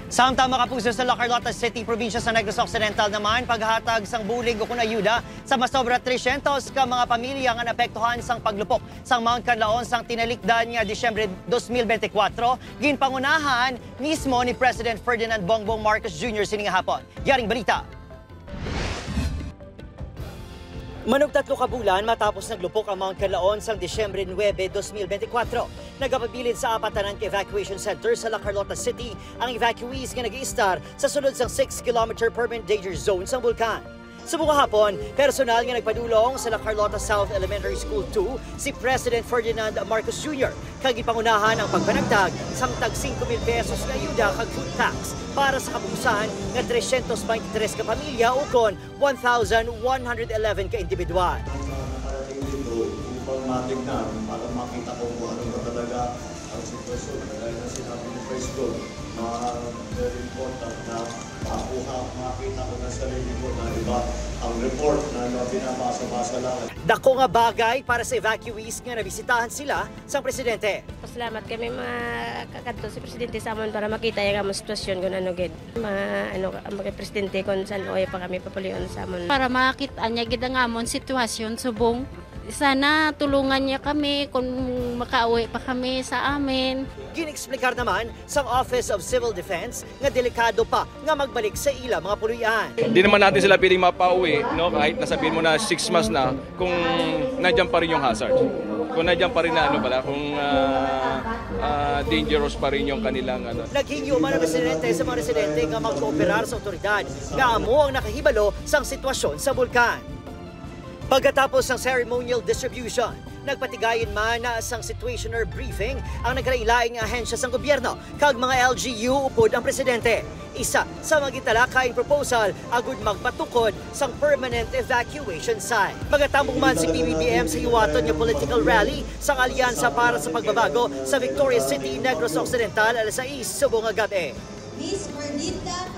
Samtang makapuso sa La Carlota City, probinsya sa Negros Occidental naman, paghatag sang bulig o kung ayuda sa masobra 300 ka mga pamilya nga naapektuhan sang paglupok sang Mount Canlaon sang tinalikdan nga Disyembre 2024, ginpangunahan mismo ni President Ferdinand Bongbong Marcos Jr. sining hapon. Yaring balita. Manug 3 ka bulan matapos naglupok ang Mount Canlaon sang Disyembre 9, 2024. Nagapabilid sa 4 tanang evacuation center sa La Carlota City ang evacuees nga nag-i-star sa sulod sang 6-kilometer permanent danger zone sang bulkan. Sa buong hapon, personal nga nagpadulong sa La Carlota South Elementary School 2 si President Ferdinand Marcos Jr. kag gipangunahan ang pagpanagdag sang tag 5,000 pesos nga ayuda kag food packs para sa kapusan nga 323 ka pamilya o kon 1,111 ka individual. Upang matignan, para makita ko kung ano ba talaga ang sitwasyon. Dahil na sinabi ni President, very important na makita ko na sarili ko na iba ang report na binabasa-basa lang. Dako nga bagay para sa evacuees nga nabisitahan sila sa Presidente. Pasalamat kami makakadto si Presidente sa amon para makita yung among sitwasyon kung ano gid. Mga Presidente kung saan oy pa kami papulion sa amon. Para makita niya gid ang amon sitwasyon subong. Sana tulungan niya kami kung makauwi pa kami sa amin. Ginexplikar naman sa Office of Civil Defense nga delikado pa nga magbalik sa ila mga puluyan. Hindi naman natin sila piling mapauwi, no? Kahit nasabihin mo na 6 months na kung nandiyan pa rin yung hazard. Kung nandiyan pa rin na kung dangerous pa rin yung kanilang Naghinyo man ang Presidente sa mga residente nga magkooperar sa otoridad nga amo ang nakahibalo sang sitwasyon sa bulkan. Pagkatapos ng ceremonial distribution, nagpatigayin man na sang situationer briefing ang nagkarailaing ahensya sang gobyerno kag mga LGU upod ang Presidente. Isa sa magitalakaing proposal agud magpatukod sang permanent evacuation site. Magatambong man si PBBM sa iwaton niya political rally sang alyansa para sa pagbabago sa Victoria City, Negros Occidental, alas 6 subong gabi. Miss Bernita.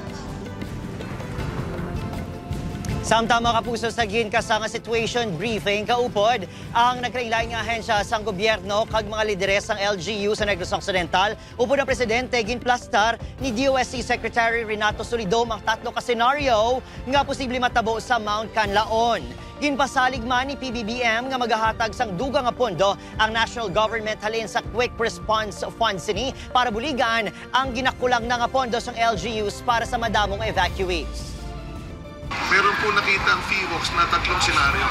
Samtang makapuso sa ginka nga situation briefing, kaupod ang nagkailaing ahensya sang gobyerno kag mga lideres sang LGU sa Negros Occidental. Upod ang Presidente ginplastar ni DOST Secretary Renato Solidom ang 3 ka senaryo nga posible matabo sa Mount Canlaon. Ginpasalig man ni PBBM nga maghahatag sang dugang nga pondo ang national government halin sa Quick Response Fund sini para buligan ang ginakulang na nga pondo sang LGUs para sa madamong evacuees. Meron po nakita ang FIVOX na 3 senaryo.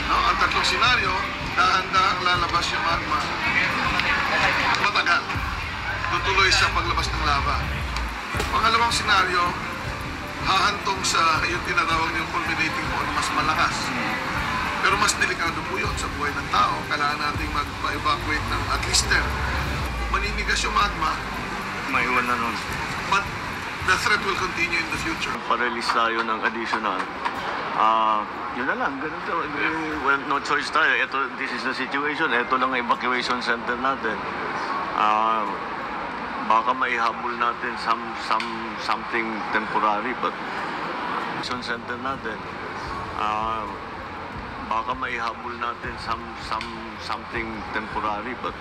No? Ang 3 senaryo, dahan-dahang lalabas yung magma. Matagal. Tutuloy sa paglabas ng lava. Pangalawang senaryo, hahantong sa yung tinatawag niyong culminating point, mas malakas. Pero mas delikado po yun sa buhay ng tao. Kailangan nating mag-evacuate ng at least 10. Maninigas yung magma. Maiwan na nun. But the threat will continue in the future. Pa-release tayo ng additional. Yun na lang, ganun to. Well, no choice tayo. This is the situation. Ito lang ang evacuation center natin. Baka maihabol natin something temporary, but evacuation center natin. Baka maihabol natin something temporary, but